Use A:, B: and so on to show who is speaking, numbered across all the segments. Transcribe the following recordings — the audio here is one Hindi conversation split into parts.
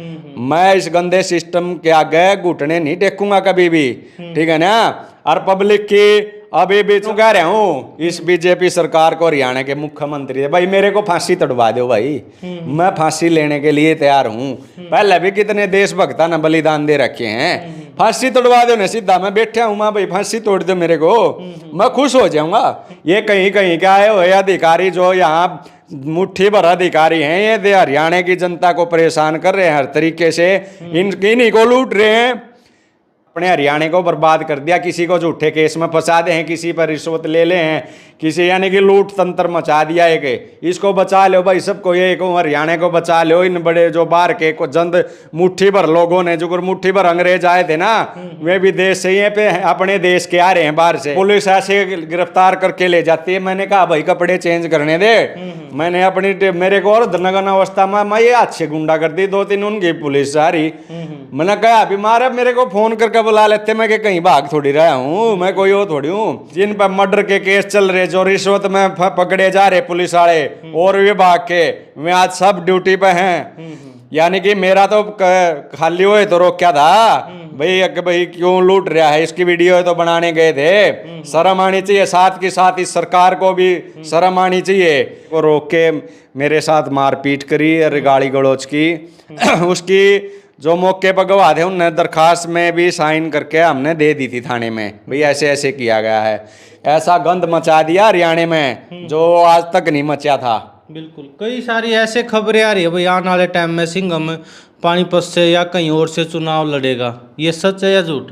A: मैं इस गंदे सिस्टम के आगे घुटने नहीं टेकूंगा कभी भी, ठीक है ना। और पब्लिक की अभी भी तो कह रहा हूँ, इस बीजेपी सरकार को, हरियाणा के मुख्यमंत्री है भाई, मेरे को फांसी तड़वा दो भाई, मैं फांसी लेने के लिए तैयार हूँ। पहले भी कितने देशभक्ता ने बलिदान दे रखे हैं, फांसी तोड़वा दो ना सीधा, मैं बैठा हूँ भाई, फांसी तोड़ दो मेरे को, मैं खुश हो जाऊंगा। ये कहीं कहीं क्या है, वो अधिकारी जो यहाँ मुट्ठी भर अधिकारी हैं, ये हरियाणा की जनता को परेशान कर रहे हैं हर तरीके से, इन्हीं को लूट रहे हैं, अपने हरियाणा को बर्बाद कर दिया। किसी को झूठे केस में फंसा दे हैं, किसी पर रिश्वत ले ले हैं, किसी यानी कि लूट तंत्र मचा दिया है कि इसको बचा लो भाई, सबको ये को हरियाणा को बचा लो। इन बड़े जो बाहर के को जंद मुट्ठी भर लोगों ने, जो मुट्ठी भर अंग्रेज आए थे ना, वे भी देश से ही पे अपने देश के आ रहे हैं बाहर से, पुलिस ऐसे गिरफ्तार करके ले जाती है। मैंने कहा भाई कपड़े चेंज करने दे, मैंने अपनी मेरे को और नगन अवस्था में मैं ये अच्छे गुंडा कर दी, 2-3 उनकी पुलिस आ रही, मैंने कहा अभी मारे मेरे को फोन करके बुला लेते, मैं कि कहीं भाग थोड़ी रहा हूँ, मैं कोई और थोड़ी हूँ। जिन पर मर्डर के केस चल रहे, जो रिश्वत में पकड़े जा रहे पुलिस वाले और विभाग के, वे आज सब ड्यूटी पे हैं। यानी कि मेरा तो खाली हुए तो रोक्या था भाई क्यों लूट रहा है, इसकी वीडियो तो बनाने गए थे। शर्म आनी चाहिए, साथ के साथ इस सरकार को भी शर्म आनी चाहिए। वो रोक के मेरे साथ मारपीट करी और गाली गलौज की उसकी जो मौके पर गवाह थे उनने दरखास्त में भी साइन करके हमने दे दी थी थाने में, भाई ऐसे ऐसे किया गया है। ऐसा गंद मचा दिया हरियाणा में जो आज तक नहीं मचा था।
B: बिल्कुल, कई सारी ऐसे खबरें आ रही है भाई, आने वाले टाइम में सिंघम पानीपत से या कहीं और से चुनाव लड़ेगा, ये सच है या झूठ?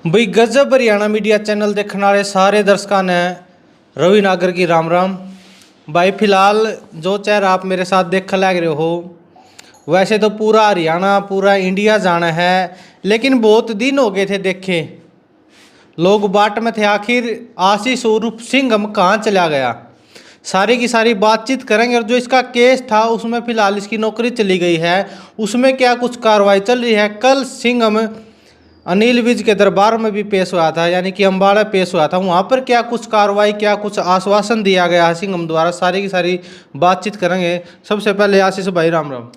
B: भाई गजब हरियाणा मीडिया चैनल देखने वाले सारे दर्शकों ने रवि नागर की राम राम। भाई फिलहाल जो चेहरा आप मेरे साथ देख लग रहे हो, वैसे तो पूरा हरियाणा पूरा इंडिया जाना है, लेकिन बहुत दिन हो गए थे देखे, लोग बाट में थे आखिर आशीष उर्फ सिंघम कहाँ चला गया। सारी की सारी बातचीत करेंगे। और जो इसका केस था उसमें फिलहाल इसकी नौकरी चली गई है, उसमें क्या कुछ कार्रवाई चल रही है। कल सिंघम अनिल विज के दरबार में भी पेश हुआ था, यानी कि अम्बाड़ा पेश हुआ था, वहाँ पर क्या कुछ कार्रवाई, क्या कुछ आश्वासन दिया गया है सिंघम द्वारा, सारी की सारी बातचीत करेंगे। सबसे पहले आशीष भाई राम राम।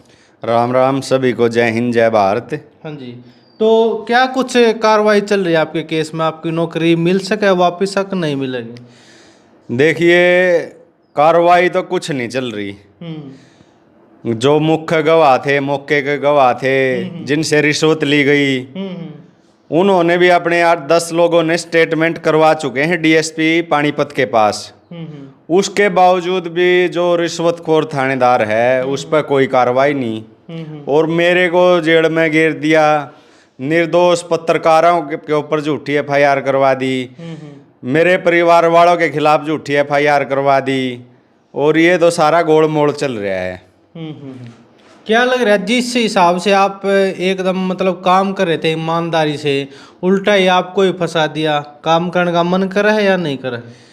A: राम राम सभी को, जय हिंद जय भारत।
B: हाँ जी, तो क्या कुछ कार्रवाई चल रही है आपके केस में, आपकी नौकरी मिल सके वापिस तक नहीं मिलेगी?
A: देखिए कार्रवाई तो कुछ नहीं चल रही। जो मुख्य गवाह थे, मौके के गवाह थे, जिनसे रिश्वत ली गई, उन्होंने भी अपने 8-10 लोगों ने स्टेटमेंट करवा चुके हैं डीएसपी पानीपत के पास। उसके बावजूद भी जो रिश्वतखोर थानेदार है उस पर कोई कार्रवाई नहीं, और मेरे को जेल में गिर दिया। निर्दोष पत्रकारों के ऊपर झूठी एफआईआर करवा दी, मेरे परिवार वालों के खिलाफ झूठी एफआईआर करवा दी, और ये तो सारा गोलमोल चल रहा है।
B: क्या लग रहा है जिस हिसाब से आप एकदम मतलब काम कर रहे थे ईमानदारी से, उल्टा ही आपको ही फंसा दिया, काम करने का मन कर रहा है या नहीं कर रहा है?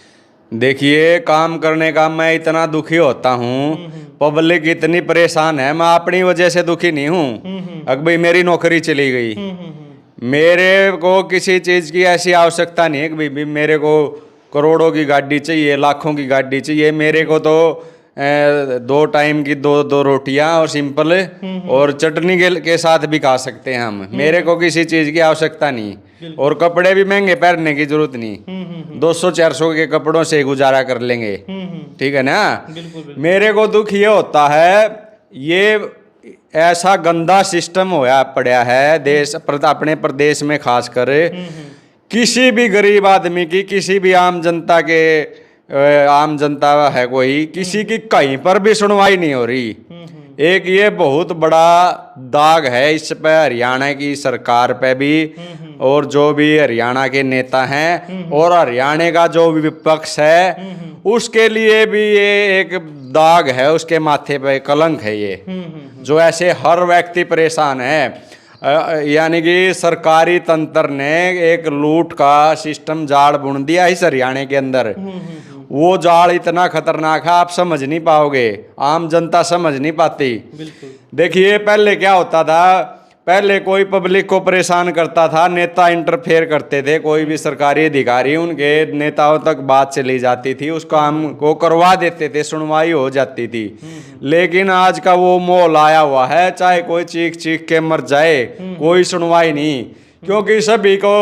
A: देखिए काम करने का मैं इतना दुखी होता हूँ, पब्लिक इतनी परेशान है, मैं अपनी वजह से दुखी नहीं हूँ। अब भाई मेरी नौकरी चली गई, मेरे को किसी चीज़ की ऐसी आवश्यकता नहीं है कि भाई मेरे को करोड़ों की गाड़ी चाहिए, लाखों की गाड़ी चाहिए। मेरे को तो 2 टाइम की 2 रोटियां और सिंपल और चटनी के साथ भी खा सकते हैं हम। मेरे को किसी चीज़ की आवश्यकता नहीं, और कपड़े भी महंगे पहनने की जरूरत नहीं, 200-400 के कपड़ों से गुजारा कर लेंगे, ठीक है ना। मेरे को दुख ये होता है, ये ऐसा गंदा सिस्टम होया पड़ा है देश अपने प्रदेश में, खासकर किसी भी गरीब आदमी की, किसी भी आम जनता के, आम जनता है कोई, किसी की कहीं पर भी सुनवाई नहीं हो रही। एक ये बहुत बड़ा दाग है इस पे हरियाणा की सरकार पे भी, और जो भी हरियाणा के नेता हैं और हरियाणा का जो विपक्ष है उसके लिए भी ये एक दाग है, उसके माथे पे कलंक है ये, जो ऐसे हर व्यक्ति परेशान है। यानी कि सरकारी तंत्र ने एक लूट का सिस्टम जाल बुन दिया इस हरियाणा के अंदर। वो जाल इतना खतरनाक है, आप समझ नहीं पाओगे, आम जनता समझ नहीं पाती। देखिए पहले क्या होता था, पहले कोई पब्लिक को परेशान करता था, नेता इंटरफेयर करते थे, कोई भी सरकारी अधिकारी उनके नेताओं तक बात चली जाती थी, उस काम को करवा देते थे, सुनवाई हो जाती थी। लेकिन आज का वो माहौल आया हुआ है, चाहे कोई चीख चीख के मर जाए, कोई सुनवाई नहीं, क्योंकि सभी को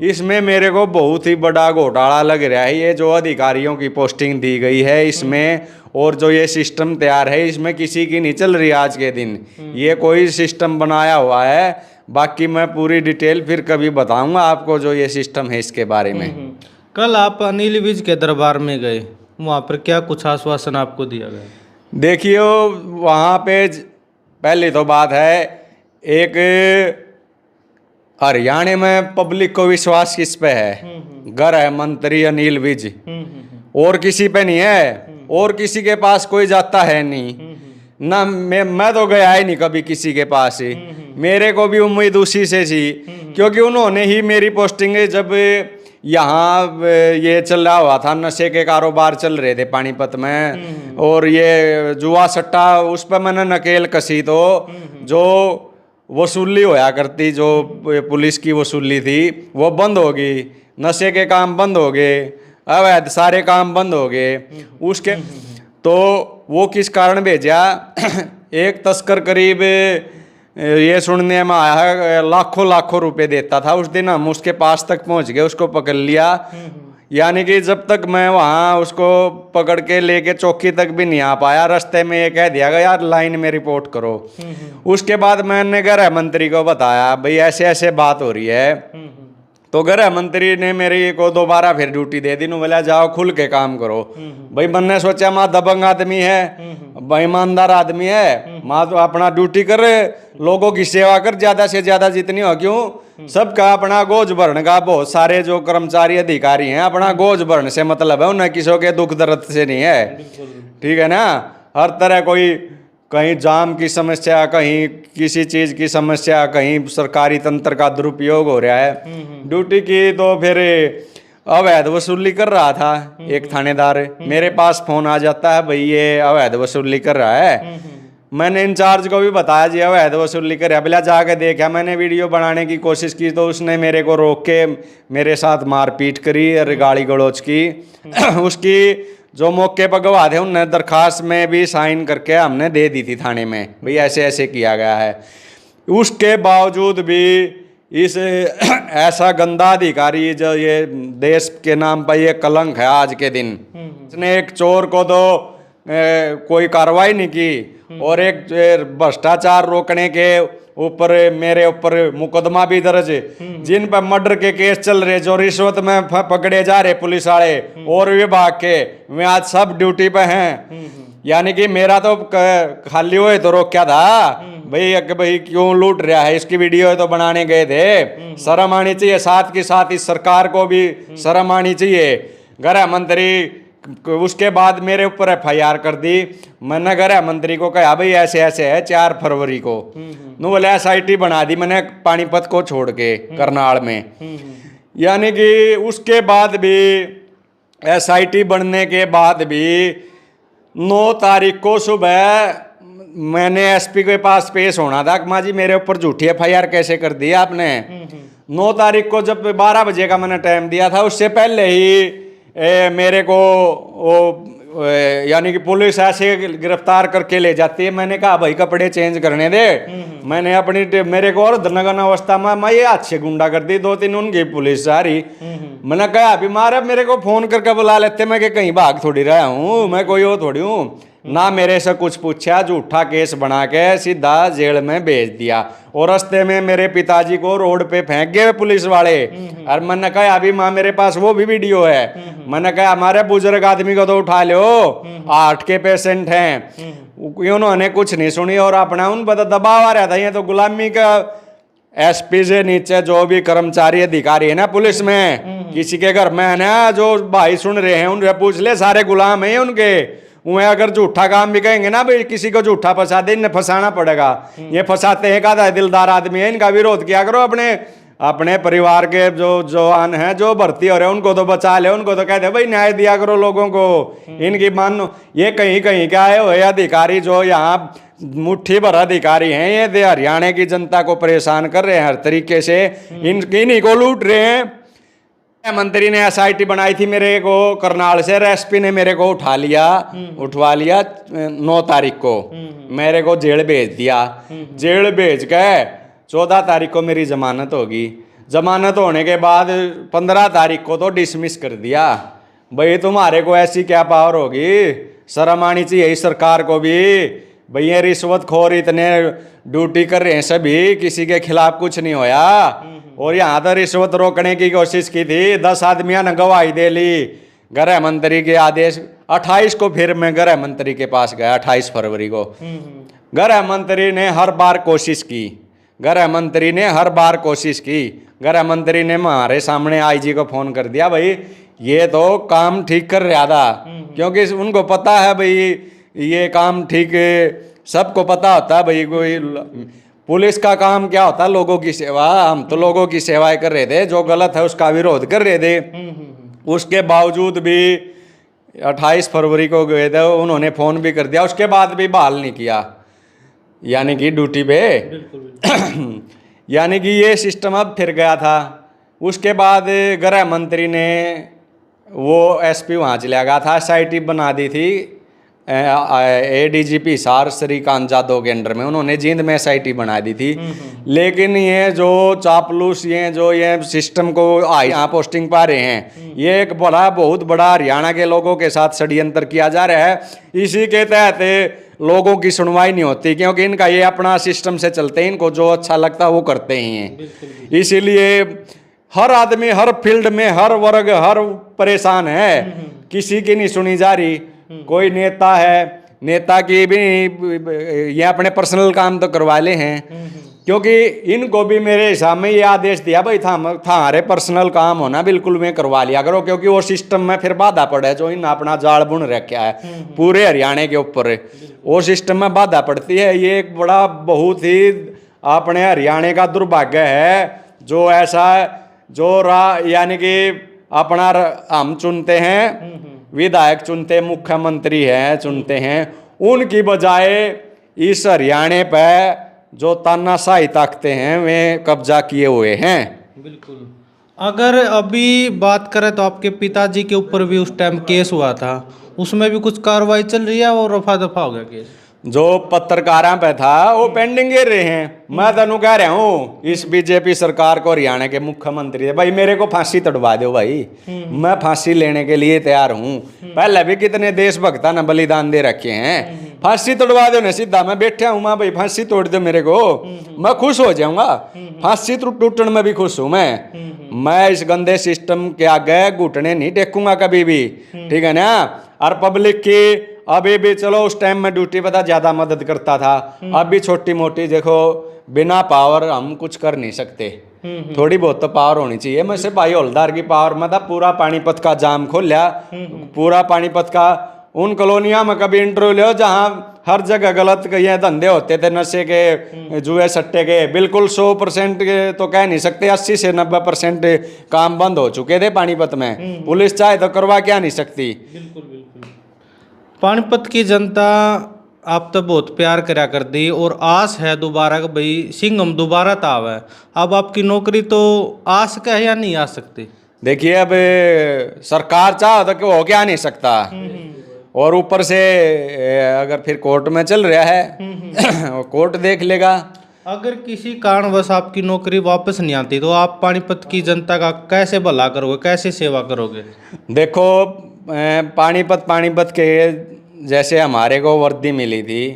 A: इसमें मेरे को बहुत ही बड़ा घोटाला लग रहा है। ये जो अधिकारियों की पोस्टिंग दी गई है इसमें, और जो ये सिस्टम तैयार है इसमें किसी की नहीं चल रही आज के दिन, ये कोई सिस्टम बनाया हुआ है। बाकी मैं पूरी डिटेल फिर कभी बताऊंगा आपको जो ये सिस्टम है इसके बारे में।
B: कल आप अनिल विज के दरबार में गए, वहाँ पर क्या कुछ आश्वासन आपको दिया गया?
A: देखिए वहाँ पे पहली तो बात है, एक हरियाणा में पब्लिक को विश्वास किस पे है? गृह मंत्री अनिल विज, और किसी पे नहीं है, और किसी के पास कोई जाता है नहीं ना। मैं तो गया ही नहीं कभी किसी के पास ही, मेरे को भी उम्मीद उसी से थी, क्योंकि उन्होंने ही मेरी पोस्टिंग जब यहाँ ये चल रहा हुआ था, नशे के कारोबार चल रहे थे पानीपत में, और ये जुआ सट्टा, उस पर मैंने नकेल कसी, तो जो वसूली होया करती, जो पुलिस की वसूली थी वो बंद हो गई, नशे के काम बंद हो गए, अवैध सारे काम बंद हो गए उसके। तो वो किस कारण भेजा? एक तस्कर करीब ये सुनने में आया है लाखों लाखों रुपए देता था। उस दिन हम उसके पास तक पहुंच गए, उसको पकड़ लिया, यानी कि जब तक मैं वहाँ उसको पकड़ के लेके चौकी तक भी नहीं आ पाया, रास्ते में ये कह दिया गया यार लाइन में रिपोर्ट करो। उसके बाद मैंने गृह मंत्री को बताया भाई ऐसे ऐसे बात हो रही है, तो गृह मंत्री ने मेरी को दोबारा फिर ड्यूटी दे दी, बोला जाओ खुल के काम करो। भाई मैंने सोचा माँ दबंग आदमी है, ईमानदार आदमी है, माँ तो अपना ड्यूटी कर, लोगों की सेवा कर, ज्यादा से ज्यादा जितनी हो, क्यों सबका अपना गोज भरण का, बहुत सारे जो कर्मचारी अधिकारी हैं अपना गोज भरण से मतलब है, उन्हें किसी के दुख दर्द से नहीं है, ठीक है ना। हर तरह कोई कहीं जाम की समस्या, कहीं किसी चीज की समस्या, कहीं सरकारी तंत्र का दुरुपयोग हो रहा है। ड्यूटी की तो फिर अवैध वसूली कर रहा था एक थानेदार, मेरे पास फोन आ जाता है भाई ये अवैध वसूली कर रहा है। मैंने इंचार्ज को भी बताया जी अवैध वसूली कर रहा है, बोला जाके देखा। मैंने वीडियो बनाने की कोशिश की तो उसने मेरे को रोक के मेरे साथ मारपीट करी और गाली गलौज की। उसकी जो मौके पर गवाह थे उनने दरखास्त में भी साइन करके हमने दे दी थी थाने में, भाई ऐसे ऐसे किया गया है। उसके बावजूद भी इस ऐसा गंदा अधिकारी जो ये देश के नाम पर ये कलंक है आज के दिन, इसने एक चोर को तो कोई कार्रवाई नहीं की, और एक भ्रष्टाचार रोकने के ऊपर मेरे ऊपर मुकदमा भी दर्ज, जिन पर मर्डर के केस चल रहे, जो रिश्वत में पकड़े जा रहे पुलिस वाले और विभाग के, वे आज सब ड्यूटी पे हैं। यानी कि मेरा तो खाली हुए तो रोक्या था भाई क्यों लूट रहा है, इसकी वीडियो तो बनाने गए थे। शर्म आनी चाहिए, साथ के साथ इस सरकार को भी शर्म आनी चाहिए। गृह मंत्री उसके बाद मेरे ऊपर FIR कर दी। मैंने गृह मंत्री को कहा भाई ऐसे ऐसे है, 4 फरवरी को नो बोले SIT बना दी मैंने पानीपत को छोड़ के करनाल में। यानी कि उसके बाद भी SIT बनने के बाद भी 9 तारीख को सुबह मैंने SP के पास पेश होना था। माँ जी मेरे ऊपर झूठी FIR कैसे कर दी आपने? 9 तारीख को जब 12 बजे का मैंने टाइम दिया था, उससे पहले ही मेरे को वो यानी कि पुलिस ऐसे गिरफ्तार करके ले जाती है। मैंने कहा भाई कपड़े चेंज करने दे। मैंने अपनी मेरे को और नगन अवस्था में मैं ये अच्छे गुंडा कर दी, 2-3 उनकी पुलिस आ रही। मैंने कहा अभी मारे मेरे को फोन करके बुला लेते, मैं कि कहीं भाग थोड़ी रहा हूँ, मैं कोई वो थोड़ी हूँ ना। मेरे से कुछ पूछा, झूठा केस बना के सीधा जेल में भेज दिया, और रास्ते में मेरे पिताजी को रोड पे फेंक गए पुलिस वाले। और मैंने कहा अभी माँ मेरे पास वो भी वीडियो है। मैंने कहा हमारे बुजुर्ग आदमी को तो उठा लो, 8 के पेशेंट हैं। उन्होंने कुछ नहीं सुनी और अपना उन पर दबाव आ रहा था। ये तो गुलामी का SP से नीचे जो भी कर्मचारी अधिकारी है ना पुलिस में, किसी के घर में है ना, जो भाई सुन रहे हैं उनसे पूछ ले, सारे गुलाम है उनके। उन्हें अगर झूठा काम भी कहेंगे ना भाई किसी को झूठा फंसा दे, इन्हें फंसाना पड़ेगा। ये फंसाते हैं, का दिलदार आदमी है, इनका विरोध किया करो। अपने परिवार के जो जवान हैं जो भर्ती हो रहे हैं उनको तो बचा ले, उनको तो कहते भाई न्याय दिया करो लोगों को। इनकी मानो ये कहीं कहीं क्या है वो अधिकारी जो यहाँ मुट्ठी भर अधिकारी हैं ये, दे हरियाणा की जनता को परेशान कर रहे हैं हर तरीके से, इन्हीं को लूट रहे हैं। मंत्री ने एसआईटी बनाई थी मेरे को करनाल से, एसपी ने मेरे को उठवा लिया 9 तारीख को मेरे को जेल भेज दिया। जेल भेज के 14 तारीख को मेरी जमानत होगी। जमानत होने के बाद 15 तारीख को तो डिसमिस कर दिया। भाई तुम्हारे को ऐसी क्या पावर होगी, शर्म आनी चाहिए इस सरकार को भी। भैया रिश्वतखोर इतने ड्यूटी कर रहे हैं सभी, किसी के खिलाफ कुछ नहीं होया। और यहाँ तो रिश्वत रोकने की कोशिश की थी, 10 आदमियों ने गवाही दे ली। गृह मंत्री के आदेश 28 को फिर मैं गृह मंत्री के पास गया, 28 फरवरी को। गृह मंत्री ने हर बार कोशिश की, गृह मंत्री ने गृह मंत्री ने हमारे सामने आईजी को फोन कर दिया, भाई ये तो काम ठीक कर रहा था, क्योंकि उनको पता है भाई ये काम ठीक, सबको पता होता है भाई। कोई पुलिस का काम क्या होता है, लोगों की सेवा। हम तो लोगों की सेवाएं कर रहे थे, जो गलत है उसका विरोध कर रहे थे। उसके बावजूद भी 28 फरवरी को गए थे, उन्होंने फोन भी कर दिया, उसके बाद भी बहाल नहीं किया, यानी कि ड्यूटी पे। यानी कि ये सिस्टम अब फिर गया था। उसके बाद गृह मंत्री ने वो एसपी वहाँ चला गया था, एसआईटी बना दी थी एडीजीपी सार श्रीकांत यादव के अंडर में, उन्होंने जींद में एसआईटी बना दी थी। लेकिन ये जो चापलूस ये सिस्टम को यहाँ पोस्टिंग पा रहे हैं, ये एक बहुत बड़ा हरियाणा के लोगों के साथ षड्यंत्र किया जा रहा है। इसी के तहत लोगों की सुनवाई नहीं होती, क्योंकि इनका ये अपना सिस्टम से चलते हैं, इनको जो अच्छा लगता है वो करते ही हैं। इसीलिए हर आदमी, हर फील्ड में, हर वर्ग, हर परेशान है, किसी की नहीं सुनी जा रही। कोई नेता है, नेता की भी ये अपने पर्सनल काम तो करवा ले हैं, क्योंकि इनको भी मेरे हिसाब में ये आदेश दिया, भाई थारे पर्सनल काम होना बिल्कुल में करवा लिया करो, क्योंकि वो सिस्टम में फिर बाधा पड़े जो इन अपना जाल बुन रखा है पूरे हरियाणा के ऊपर, वो सिस्टम में बाधा पड़ती है। ये एक बड़ा बहुत ही अपने हरियाणा का दुर्भाग्य है, जो ऐसा यानी कि अपना हम चुनते हैं, विधायक चुनते, मुख्यमंत्री है चुनते हैं, उनकी बजाय इस हरियाणा पे जो तानाशाही ताकते हैं वे कब्जा किए हुए हैं।
B: बिल्कुल। अगर अभी बात करें तो आपके पिताजी के ऊपर भी उस टाइम केस हुआ था, उसमें भी कुछ कार्रवाई चल रही है और रफा दफा हो गया केस?
A: जो पत्रकारों पे था वो पेंडिंग गिर रहे हैं। मैं तेनू कह रहा हूँ इस बीजेपी सरकार को, हरियाणा के मुख्यमंत्री है, भाई मेरे को फांसी तड़वा दो भाई, मैं फांसी लेने के लिए तैयार हूँ। पहले भी कितने देशभक्ता ने बलिदान दे रखे हैं, फांसी तोड़वा दो ना सीधा। मैं बैठा हूँ, मैं भाई फांसी तोड़ दो मेरे को, मैं खुश हो जाऊंगा। फांसी टूटने में भी खुश हूँ मैं इस गंदे सिस्टम के आगे घुटने नहीं टेकूंगा कभी भी, ठीक है ना। और पब्लिक की अभी भी चलो उस टाइम में ड्यूटी पता ज्यादा मदद करता था, अब भी छोटी मोटी देखो, बिना पावर हम कुछ कर नहीं सकते, थोड़ी बहुत तो पावर होनी चाहिए। मैं से भाई हौलदार की पावर में था, पूरा पानीपत का जाम खोलिया, पूरा पानीपत का। उन कॉलोनिया में कभी इंटरव्यू लो जहाँ हर जगह गलत ये धंधे होते थे, नशे के, जुए सट्टे के, बिल्कुल 100% के तो कह नहीं सकते, 80 से 90% काम बंद हो चुके थे पानीपत में। पुलिस चाहे तो करवा क्या नहीं सकती।
B: बिल्कुल बिल्कुल। पानीपत की जनता आप तो बहुत प्यार करा कर दी और आस है दोबारा का भाई सिंघम दोबारा ताव है। अब आपकी नौकरी तो आ सके है या नहीं आ सकती?
A: देखिए अब सरकार चाह तो हो क्या नहीं सकता, और ऊपर से अगर फिर कोर्ट में चल रहा है कोर्ट देख लेगा।
B: अगर किसी कारणवश आपकी नौकरी वापस नहीं आती तो आप पानीपत की जनता का कैसे भला करोगे, कैसे सेवा करोगे?
A: देखो पानीपत के जैसे हमारे को वर्दी मिली थी,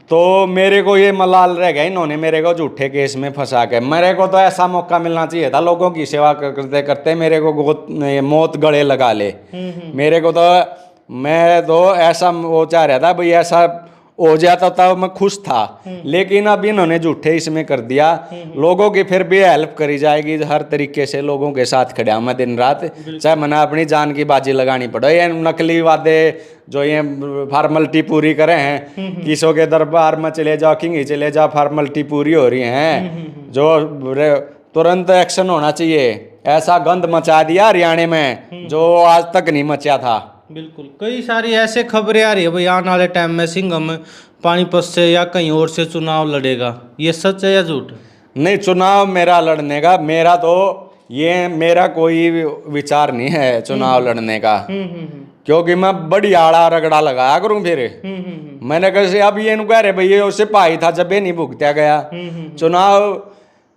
A: तो मेरे को ये मलाल रह गया, इन्होंने मेरे को झूठे केस में फंसा के। मेरे को तो ऐसा मौका मिलना चाहिए था, लोगों की सेवा करते करते मेरे को मौत गले लगा ले। मेरे को तो, मैं तो ऐसा वो चाह रहा था भाई ऐसा हो जाता था, मैं खुश था। लेकिन अब इन्होंने झूठे इसमें कर दिया। लोगों की फिर भी हेल्प करी जाएगी हर तरीके से, लोगों के साथ खड़ा हूं मैं दिन रात, चाहे मैंने अपनी जान की बाजी लगानी पड़े। ये नकली वादे जो ये फॉर्मेलिटी पूरी करे हैं, किसों के दरबार में चले जाओ, किंग चले जाओ, फॉर्मेलिटी पूरी हो रही हैं, जो तुरंत एक्शन होना चाहिए। ऐसा गंद मचा दिया हरियाणा में जो आज तक नहीं मचा था।
B: बिल्कुल, कई सारी ऐसे खबरें आ रही है भाई आने वाले टाइम में सिंघम पानीपत से या कहीं और से चुनाव लड़ेगा, ये सच है या झूठ?
A: नहीं, चुनाव मेरा लड़ने का, मेरा तो ये मेरा कोई विचार नहीं है चुनाव लड़ने का, क्योंकि मैं बड़ी आड़ा रगड़ा लगाया करूं फिर। मैंने कैसे अब ये कह रहे भाई ये उससे पाई था जब ये नहीं भुगता गया।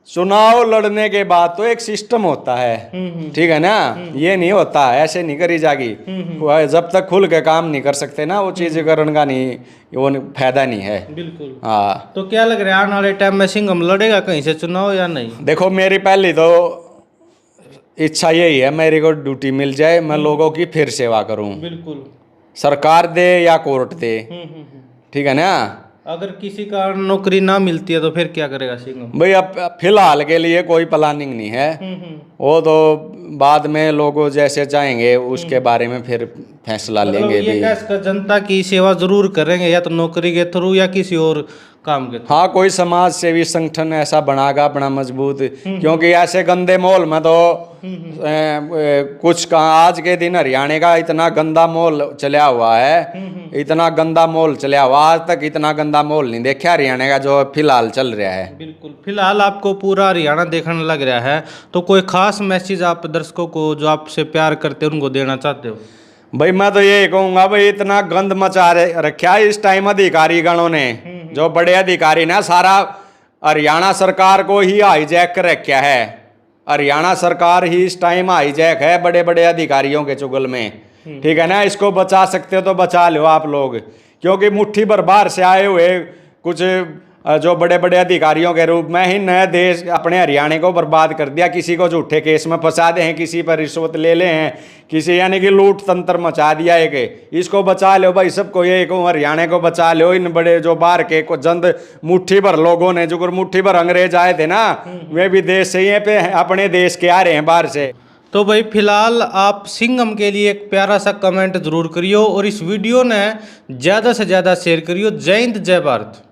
A: चुनाव लड़ने के बाद तो एक सिस्टम होता है, ठीक है ना, ये नहीं होता ऐसे नहीं करी जागी। जब तक खुल के काम नहीं कर सकते ना वो चीज करने का नहीं, वो फायदा नहीं है।
B: बिल्कुल।
A: हाँ,
B: तो क्या लग रहा है आने वाले टाइम में सिंघम लड़ेगा कहीं से चुनाव या नहीं?
A: देखो मेरी पहली तो इच्छा यही है, मेरे को ड्यूटी मिल जाए, मैं लोगों की फिर सेवा करूं।
B: बिल्कुल।
A: सरकार दे या कोर्ट दे, ठीक है ना।
B: अगर किसी का नौकरी ना मिलती है तो फिर क्या करेगा सिंघम?
A: भाई अब फिलहाल के लिए कोई प्लानिंग नहीं है, वो तो बाद में लोग जैसे चाहेंगे उसके बारे में फिर फैसला
B: मतलब
A: लेंगे
B: ये
A: भी।
B: क्या इसका जनता की सेवा जरूर करेंगे या तो नौकरी के थ्रू या किसी और काम के थ्रू?
A: हाँ, कोई समाज सेवी संगठन ऐसा बनागा अपना मजबूत, क्योंकि ऐसे गंदे माहौल में तो कुछ का आज के दिन हरियाणा का इतना गंदा माहौल चला हुआ है, इतना गंदा माहौल चला हुआ, आज तक इतना गंदा माहौल नहीं देखा हरियाणा का जो फिलहाल चल रहा है।
B: बिल्कुल। फिलहाल आपको पूरा हरियाणा देखने लग रहा है, तो कोई खास मैसेज आप दर्शकों को जो आपसे प्यार करते हैं उनको देना चाहते हो?
A: भाई मैं तो ये कहूंगा, भाई इतना गंद मचा रखा है इस टाइम अधिकारी गणों ने, जो बड़े अधिकारी ना सारा हरियाणा सरकार को ही हाईजैक कर रखा है। हरियाणा सरकार ही इस टाइम हाईजैक है बड़े बड़े अधिकारियों के चुगल में, ठीक है ना। इसको बचा सकते हो तो बचा लो आप लोग, क्योंकि मुट्ठी भर बाहर से आए हुए कुछ जो बड़े बड़े अधिकारियों के रूप में ही नए देश अपने हरियाणा को बर्बाद कर दिया। किसी को झूठे केस में फंसा दे हैं, किसी पर रिश्वत ले ले हैं, किसी यानी कि लूट तंत्र मचा दिया है कि इसको बचा लो भाई, सबको ये कहूँ हरियाणा को बचा लो। इन बड़े जो बाहर के को जंद मुट्ठी भर लोगों ने, जो मुट्ठी भर अंग्रेज आए थे ना, वे भी देश से ही पे अपने देश के आ रहे हैं बाहर से।
B: तो भाई फिलहाल आप सिंघम के लिए एक प्यारा सा कमेंट जरूर करियो और इस वीडियो ने ज़्यादा से ज़्यादा शेयर करियो। जय हिंद, जय भारत।